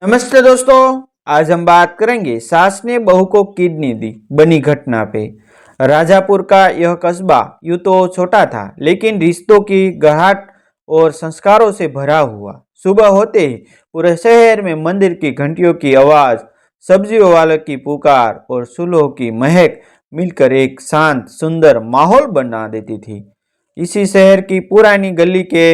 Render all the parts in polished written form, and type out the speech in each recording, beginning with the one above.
नमस्ते दोस्तों। आज हम बात करेंगे सास ने बहू को किडनी दी बनी घटना पे। राजापुर का यह कस्बा यूं तो छोटा था, लेकिन रिश्तों की गहराट और संस्कारों से भरा हुआ। सुबह होते ही पूरे शहर में मंदिर की घंटियों की आवाज, सब्जियों वालों की पुकार और सुलह की महक मिलकर एक शांत सुंदर माहौल बना देती थी। इसी शहर की पुरानी गली के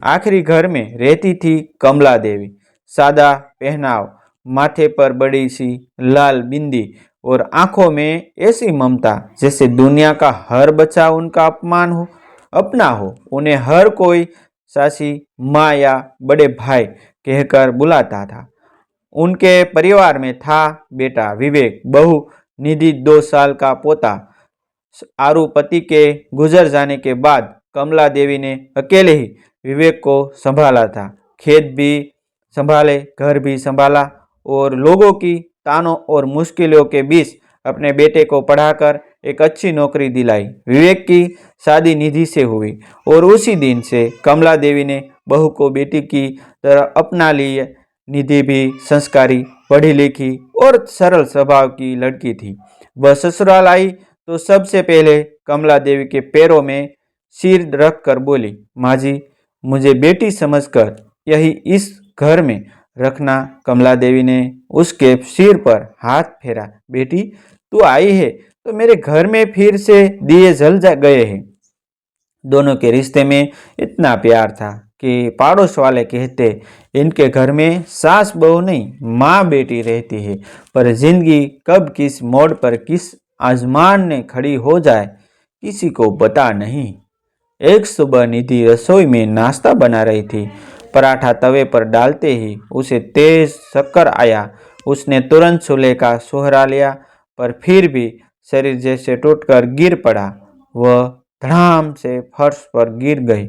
आखिरी घर में रहती थी कमला देवी। सादा पहनाव, माथे पर बड़ी सी लाल बिंदी और आंखों में ऐसी ममता जैसे दुनिया का हर बच्चा उनका अपमान हो अपना हो। उन्हें हर कोई सासी, माँ या बड़े भाई कहकर बुलाता था। उनके परिवार में था बेटा विवेक, बहू निधि, 2 साल का पोता। आरू पति के गुजर जाने के बाद कमला देवी ने अकेले ही विवेक को संभाला था। खेत भी संभाले, घर भी संभाला और लोगों की तानों और मुश्किलों के बीच अपने बेटे को पढ़ाकर एक अच्छी नौकरी दिलाई। विवेक की शादी निधि से हुई और उसी दिन से कमला देवी ने बहू को बेटी की तरह अपना लिया। निधि भी संस्कारी, पढ़ी लिखी और सरल स्वभाव की लड़की थी। वह ससुराल आई तो सबसे पहले कमला देवी के पैरों में सिर रख कर बोली, माँ जी, मुझे बेटी समझकर यही इस घर में रखना। कमला देवी ने उसके सिर पर हाथ फेरा। बेटी, तू आई है तो मेरे घर में फिर से दिए जल जा गए हैं। दोनों के रिश्ते में इतना प्यार था कि पड़ोस वाले कहते, इनके घर में सास बहू नहीं, माँ बेटी रहती है। पर जिंदगी कब किस मोड़ पर किस आजमान ने खड़ी हो जाए, किसी को पता नहीं। एक सुबह निधि रसोई में नाश्ता बना रही थी। पराठा तवे पर डालते ही उसे तेज चक्कर आया। उसने तुरंत चूल्हे का सहारा लिया, पर फिर भी शरीर जैसे टूटकर गिर पड़ा। वह धड़ाम से फर्श पर गिर गई।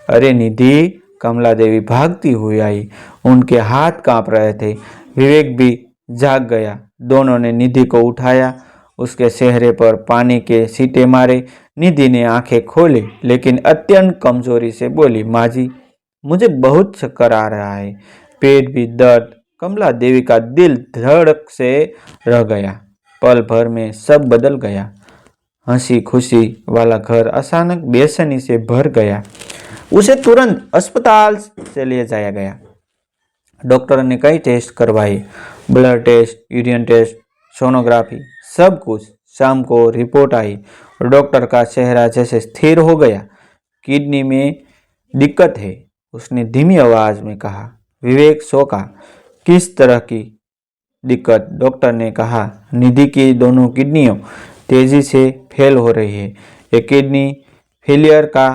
अरे निधि! कमला देवी भागती हुई आई। उनके हाथ कांप रहे थे। विवेक भी जाग गया। दोनों ने निधि को उठाया, उसके चेहरे पर पानी के छींटे मारे। निधि ने आंखें खोली, लेकिन अत्यंत कमजोरी से बोली, माँ जी, मुझे बहुत चक्कर आ रहा है, पेट भी दर्द। कमला देवी का दिल धड़क से रह गया। पल भर में सब बदल गया। हंसी खुशी वाला घर अचानक बेचैनी से भर गया। उसे तुरंत अस्पताल से ले जाया गया। डॉक्टर ने कई टेस्ट करवाए, blood test, urine test, sonography, सब कुछ। शाम को रिपोर्ट आई और डॉक्टर का चेहरा जैसे स्थिर हो गया। किडनी में दिक्कत है, उसने धीमी आवाज में कहा। विवेक चौंका। किस तरह की दिक्कत? डॉक्टर ने कहा, निधि की दोनों किडनियों तेजी से फेल हो रही है। एक किडनी फेलियर का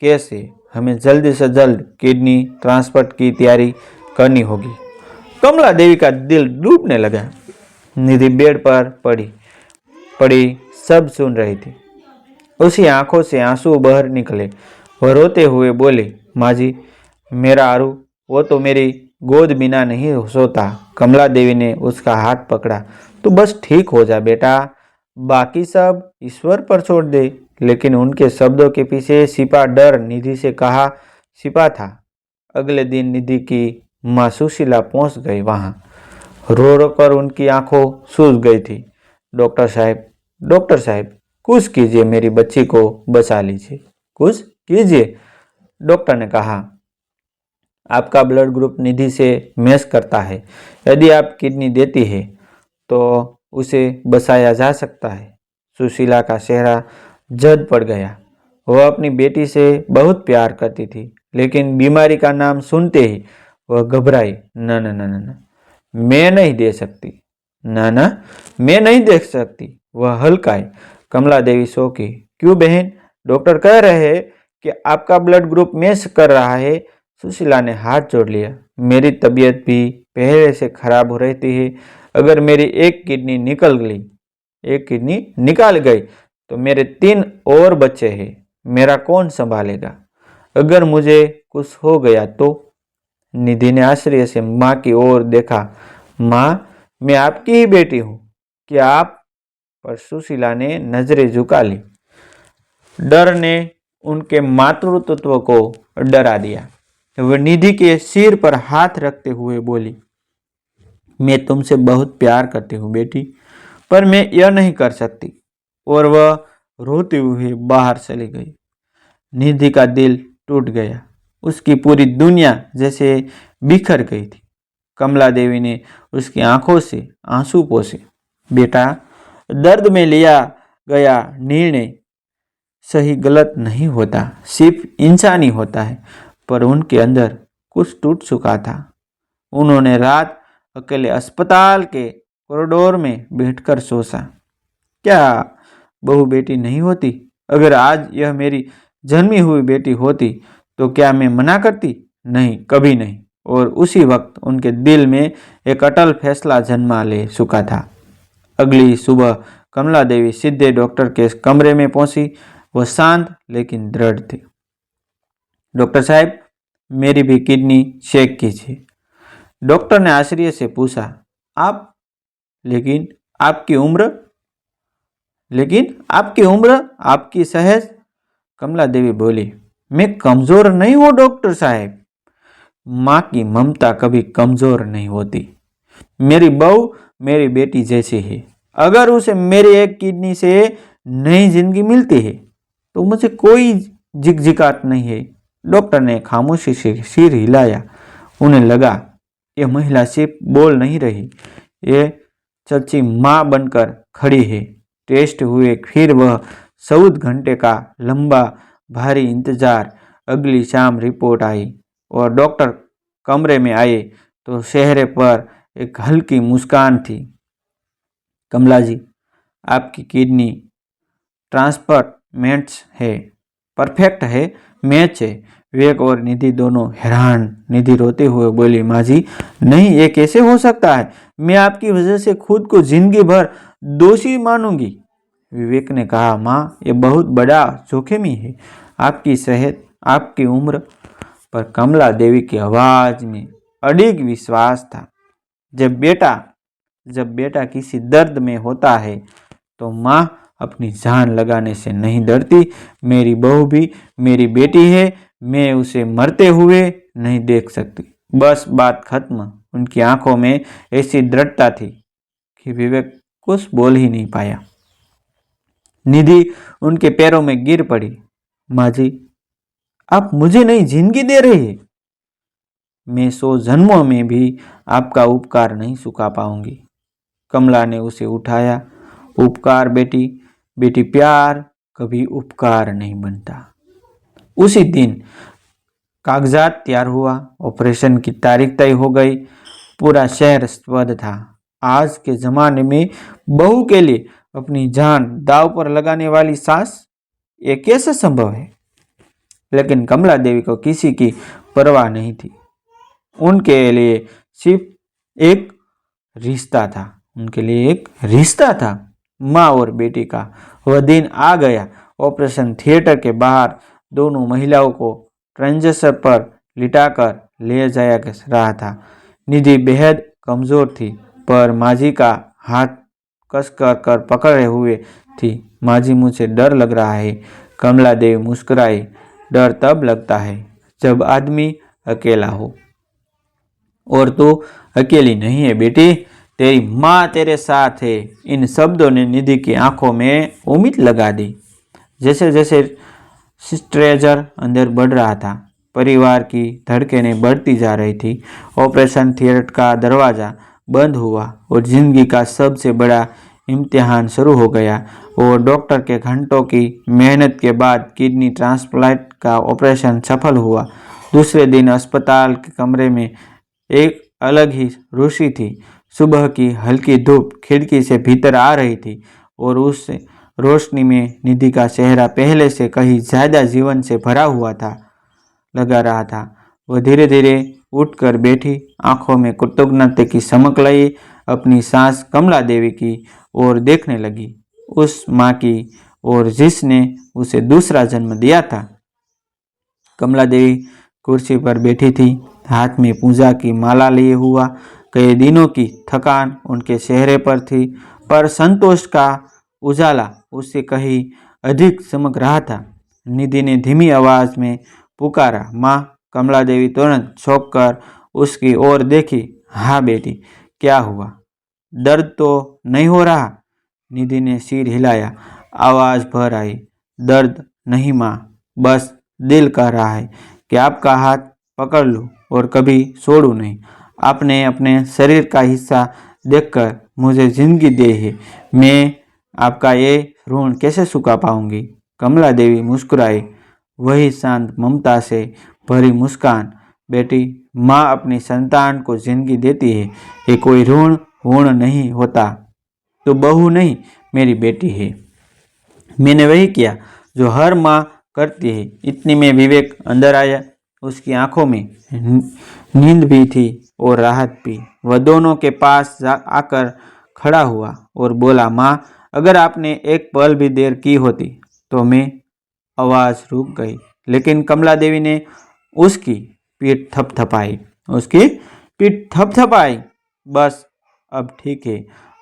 केस है। हमें जल्द से जल्द किडनी ट्रांसप्लांट की तैयारी करनी होगी। कमला देवी का दिल डूबने लगा। निधि बेड पर पड़ी पड़ी सब सुन रही थी। उसकी आंखों से आंसू बह निकले। वह रोते हुए बोली, माँ जी, मेरा आरू, वो तो मेरी गोद बिना नहीं सोता। कमला देवी ने उसका हाथ पकड़ा। तू बस ठीक हो जा बेटा, बाकी सब ईश्वर पर छोड़ दे। लेकिन उनके शब्दों के पीछे छिपा डर निधि से कहा छिपा था। अगले दिन निधि की माँ सुशीला पहुंच गई। वहां रो रो कर उनकी आंखों सूज गई थी। डॉक्टर साहब, कुछ कीजिए, मेरी बच्ची को बचा लीजिए, कुछ कीजिए। डॉक्टर ने कहा, आपका ब्लड ग्रुप निधि से मैच करता है। यदि आप किडनी देती है तो उसे बचाया जा सकता है। सुशीला का चेहरा जद पड़ गया। वह अपनी बेटी से बहुत प्यार करती थी, लेकिन बीमारी का नाम सुनते ही वह घबराई। न न न न न, मैं नहीं दे सकती। न न, मैं नहीं देख सकती। वह हल्काई। कमला देवी चौंकी। क्यों बहन? डॉक्टर कह रहे हैं कि आपका ब्लड ग्रुप मैच कर रहा है। सुशीला ने हाथ जोड़ लिया। मेरी तबीयत भी पहले से खराब हो रही है। अगर मेरी एक किडनी निकाल गई तो मेरे 3 और बच्चे हैं। मेरा कौन संभालेगा? अगर मुझे कुछ हो गया तो? निधि ने आश्चर्य से माँ की ओर देखा। माँ, मैं आपकी ही बेटी हूँ। क्या आप? पर सुशीला ने नजरें झुका ली। डर ने उनके मातृत्व को डरा दिया। वह निधि के सिर पर हाथ रखते हुए बोली, मैं तुमसे बहुत प्यार करती हूँ बेटी, पर मैं यह नहीं कर सकती। और वह रोते हुए बाहर चली गई। निधि का दिल टूट गया। उसकी पूरी दुनिया जैसे बिखर गई थी। कमला देवी ने उसकी आंखों से आंसू पोंछे। बेटा, दर्द में लिया गया निर्णय सही गलत नहीं होता, सिर्फ इंसानी होता है। पर उनके अंदर कुछ टूट चुका था। उन्होंने रात अकेले अस्पताल के कॉरिडोर में बैठकर सोचा, क्या बहू बेटी नहीं होती? अगर आज यह मेरी जन्मी हुई बेटी होती तो क्या मैं मना करती? नहीं, कभी नहीं। और उसी वक्त उनके दिल में एक अटल फैसला जन्मा ले चुका था। अगली सुबह कमला देवी सीधे डॉक्टर के कमरे में पहुंची। वह शांत लेकिन दृढ़ थी। डॉक्टर साहब, मेरी भी किडनी चेक कीजिए। डॉक्टर ने आश्चर्य से पूछा, आप? लेकिन आपकी उम्र आपकी सेहत? कमला देवी बोली, मैं कमजोर नहीं हूं डॉक्टर साहब। माँ की ममता कभी कमजोर नहीं होती। मेरी बहू मेरी बेटी जैसी है। अगर उसे मेरी एक किडनी से नई जिंदगी मिलती है तो मुझे कोई झिकझिकाहट नहीं है। डॉक्टर ने खामोशी से सिर हिलाया। उन्हें लगा यह महिला सिर्फ बोल नहीं रही, ये सच्ची माँ बनकर खड़ी है। टेस्ट हुए, फिर वह 14 घंटे का लंबा भारी इंतजार। अगली शाम रिपोर्ट आई और डॉक्टर कमरे में आए तो चेहरे पर एक हल्की मुस्कान थी। कमला जी, आपकी किडनी ट्रांसप्लांट्स है, परफेक्ट है, मैच है। विवेक और निधि दोनों हैरान। निधि रोते हुए बोली, माँ जी, नहीं, ये कैसे हो सकता है? मैं आपकी वजह से खुद को जिंदगी भर दोषी मानूंगी। विवेक ने कहा, माँ, ये बहुत बड़ा जोखिम ही है, आपकी सेहत, आपकी उम्र। पर कमला देवी की आवाज में अडिग विश्वास था। जब बेटा किसी दर्द में होता है तो माँ अपनी जान लगाने से नहीं डरती। मेरी बहू भी मेरी बेटी है, मैं उसे मरते हुए नहीं देख सकती। बस बात खत्म। उनकी आंखों में ऐसी दृढ़ता थी कि विवेक कुछ बोल ही नहीं पाया। निधि उनके पैरों में गिर पड़ी। माँ जी, आप मुझे नई जिंदगी दे रही है। मैं 100 जन्मों में भी आपका उपकार नहीं चुका पाऊंगी। कमला ने उसे उठाया। उपकार बेटी, बेटी, प्यार कभी उपकार नहीं बनता। उसी दिन कागजात तैयार हुआ। ऑपरेशन की तारीख तय हो गई। पूरा शहर स्तब्ध था। आज के जमाने में बहू के लिए अपनी जान दांव पर लगाने वाली सास, ये कैसे संभव है? लेकिन कमला देवी को किसी की परवाह नहीं थी। उनके लिए सिर्फ एक रिश्ता था, माँ और बेटी का। वह दिन आ गया। ऑपरेशन थिएटर के बाहर दोनों महिलाओं को ट्रेंजर पर लिटाकर ले जाया रहा था। निधि बेहद कमजोर थी, पर माजी का हाथ कस कर पकड़े हुए थी। माजी, मुझे डर लग रहा है। कमला देवी मुस्कुराई। डर तब लगता है जब आदमी अकेला हो। और तू अकेली नहीं है बेटी, तेरी माँ तेरे साथ है। इन शब्दों ने निधि की आंखों में उम्मीद लगा दी। जैसे जैसे स्ट्रेचर अंदर बढ़ रहा था, परिवार की धड़कनें बढ़ती जा रही थी। ऑपरेशन थिएटर का दरवाज़ा बंद हुआ और जिंदगी का सबसे बड़ा इम्तिहान शुरू हो गया। और डॉक्टर के घंटों की मेहनत के बाद किडनी ट्रांसप्लांट का ऑपरेशन सफल हुआ। दूसरे दिन अस्पताल के कमरे में एक अलग ही रोशनी थी। सुबह की हल्की धूप खिड़की से भीतर आ रही थी और उस रोशनी में निधि का चेहरा पहले से कहीं ज्यादा जीवन से भरा हुआ था लगा रहा था। वह धीरे धीरे उठकर बैठी, आंखों में कृतज्ञता की चमक लाई, अपनी सांस कमला देवी की ओर देखने लगी, उस माँ की ओर जिसने उसे दूसरा जन्म दिया था। कमला देवी कुर्सी पर बैठी थी, हाथ में पूजा की माला लिए हुआ। कई दिनों की थकान उनके चेहरे पर थी, पर संतोष का उजाला उससे कहीं अधिक चमक रहा था। निधि ने धीमी आवाज में पुकारा, माँ। कमला देवी तुरंत चौंक कर उसकी ओर देखी। हाँ बेटी, क्या हुआ? दर्द तो नहीं हो रहा? निधि ने सिर हिलाया। आवाज भर आई, दर्द नहीं माँ, बस दिल कह रहा है कि आपका हाथ पकड़ लूं और कभी छोड़ूं नहीं। आपने अपने शरीर का हिस्सा देखकर मुझे जिंदगी दी है, मैं आपका ये ऋण कैसे चुका पाऊंगी? कमला देवी मुस्कुराई, वही शांत ममता से भरी मुस्कान। बेटी, माँ अपनी संतान को जिंदगी देती है, ये कोई ऋण नहीं होता। तो बहू नहीं, मेरी बेटी है। मैंने वही किया जो हर माँ करती है। इतनी में विवेक अंदर आया। उसकी आंखों में नींद भी थी और राहत भी। वह दोनों के पास आकर खड़ा हुआ और बोला, माँ, अगर आपने एक पल भी देर की होती तो मैं। आवाज रुक गई, लेकिन कमला देवी ने उसकी पीठ थपथपाई। उसकी पीठ थपथपाई। बस अब ठीक है,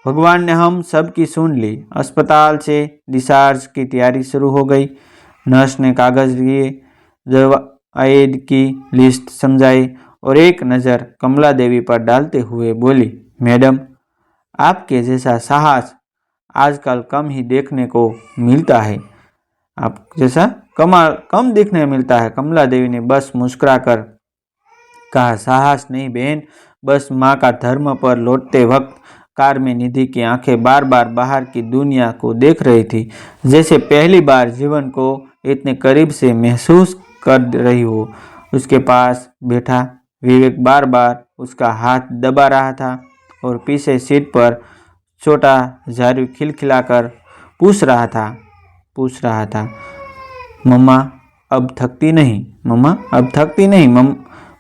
भगवान ने हम सब की सुन ली। अस्पताल से डिस्चार्ज की तैयारी शुरू हो गई। नर्स ने कागज लिए, दवाई की लिस्ट समझाई और एक नज़र कमला देवी पर डालते हुए बोली, मैडम, आपके जैसा साहस आजकल कम ही देखने को मिलता है। आप जैसा कम देखने मिलता है। कमला देवी ने बस मुस्कुराकर कहा, साहस नहीं बहन, बस माँ का धर्म पर लौटते वक्त कार में निधि की आंखें बार बार बाहर की दुनिया को देख रही थी, जैसे पहली बार जीवन को इतने करीब से महसूस कर रही हो। उसके पास बैठा विवेक बार बार उसका हाथ दबा रहा था और पीछे सीट पर छोटा झारू खिलखिलाकर पूछ रहा था, मम्मा अब थकती नहीं? मम्मा अब थकती नहीं?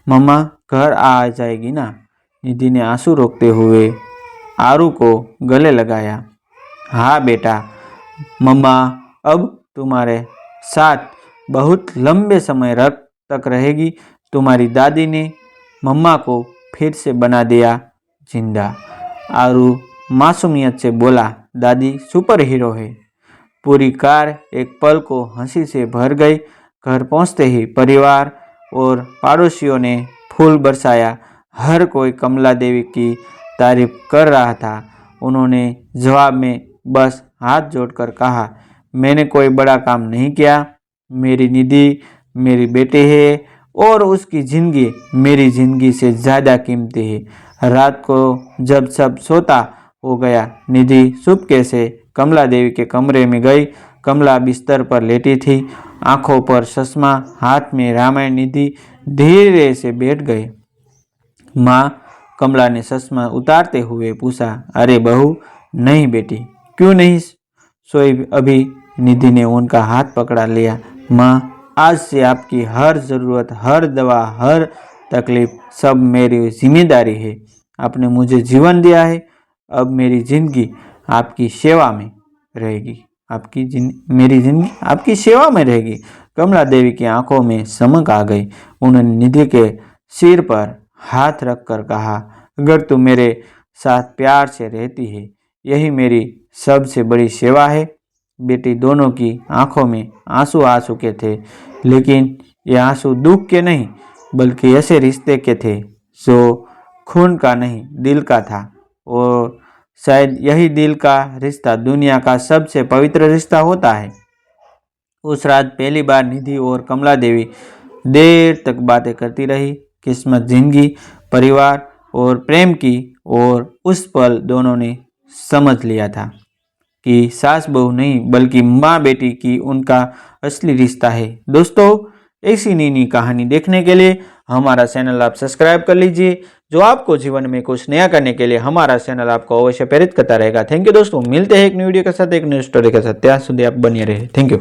मम्मा घर आ जाएगी ना? निधि ने आंसू रोकते हुए आरू को गले लगाया। हाँ बेटा, मम्मा अब तुम्हारे साथ बहुत लंबे समय तक रहेगी। तुम्हारी दादी ने मम्मा को फिर से बना दिया जिंदा। आरू मासूमियत से बोला, दादी सुपर हीरो है। पूरी कार एक पल को हंसी से भर गई। घर पहुंचते ही परिवार और पड़ोसियों ने फूल बरसाया। हर कोई कमला देवी की तारीफ कर रहा था। उन्होंने जवाब में बस हाथ जोड़कर कहा, मैंने कोई बड़ा काम नहीं किया। मेरी निधि मेरी बेटी है और उसकी ज़िंदगी मेरी ज़िंदगी से ज़्यादा कीमती है। रात को जब सब सोता हो गया, निधि चुपके से कमला देवी के कमरे में गई। कमला बिस्तर पर लेटी थी, आंखों पर चश्मा, हाथ में रामायण। निधि धीरे से बैठ गई। माँ, कमला ने चश्मा उतारते हुए पूछा। अरे बहू, नहीं बेटी, क्यों नहीं सोई अभी? निधि ने उनका हाथ पकड़ा लिया। माँ, आज से आपकी हर ज़रूरत, हर दवा, हर तकलीफ सब मेरी जिम्मेदारी है। आपने मुझे जीवन दिया है, अब मेरी ज़िंदगी आपकी सेवा में रहेगी। मेरी ज़िंदगी आपकी सेवा में रहेगी। कमला देवी की आंखों में चमक आ गई। उन्होंने निधि के सिर पर हाथ रखकर कहा, अगर तू मेरे साथ प्यार से रहती है, यही मेरी सबसे बड़ी सेवा है। बेटी दोनों की आंखों में आंसू आ चुके थे, लेकिन ये आंसू दुख के नहीं बल्कि ऐसे रिश्ते के थे जो खून का नहीं दिल का था। और शायद यही दिल का रिश्ता दुनिया का सबसे पवित्र रिश्ता होता है। उस रात पहली बार निधि और कमला देवी देर तक बातें करती रही। किस्मत, जिंदगी, परिवार और प्रेम की। और उस पल दोनों ने समझ लिया था कि सास बहू नहीं बल्कि माँ बेटी की उनका असली रिश्ता है। दोस्तों, ऐसी नई नई कहानी देखने के लिए हमारा चैनल आप सब्सक्राइब कर लीजिए, जो आपको जीवन में कुछ नया करने के लिए हमारा चैनल आपको अवश्य प्रेरित करता रहेगा। थैंक यू दोस्तों, मिलते हैं एक न्यू वीडियो के साथ, एक न्यू स्टोरी के साथ। ત્યાં સુધી आप बने रहे। Thank you.